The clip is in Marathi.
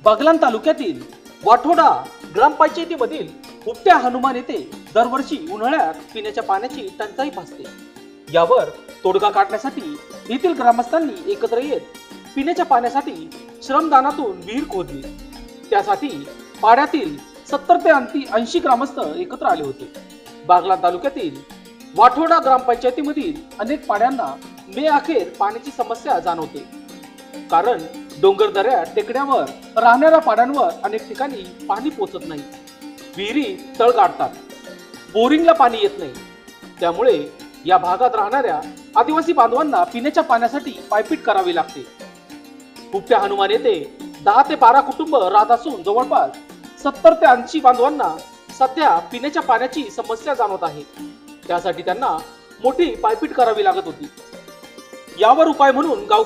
बागलाण तालुक्यातील वाठोडा ग्रामपंचायतीमधील हुपट्या हनुमान येथे दरवर्षी उन्हाळ्यात पिण्याच्या पाण्याची टंचाई भासते। यावर तोडगा काढण्यासाठी येथील ग्रामस्थांनी एकत्र येत पिण्याच्या पाण्यासाठी श्रमदानातून विहीर खोदली। त्यासाठी पाड्यातील 70 ते 80 ग्रामस्थ एकत्र आले होते। बागलाण तालुक्यातील वाठोडा ग्रामपंचायतीमधील अनेक पाड्यांना मे अखेर पाण्याची समस्या जाणवते, कारण डोंगरदऱ्या टेकड्यावर राहणाऱ्या पाड्यांवर अनेक ठिकाणी पाणी पोचत नाही, विहिरी तळ गाठतात, बोरिंगला पाणी येत नाही। त्यामुळे या भागात राहणाऱ्या आदिवासी बांधवांना पिण्याच्या पाण्यासाठी पायपीट करावी लागते। हुपट्या हनुमान येथे 10 ते 12 कुटुंब राहत असून जवळपास 70 ते 80 बांधवांना सध्या पिण्याच्या पाण्याची समस्या जाणवत आहे। त्यासाठी त्यांना मोठी पायपीट करावी लागत होती। यावर उपाय म्हणून गाव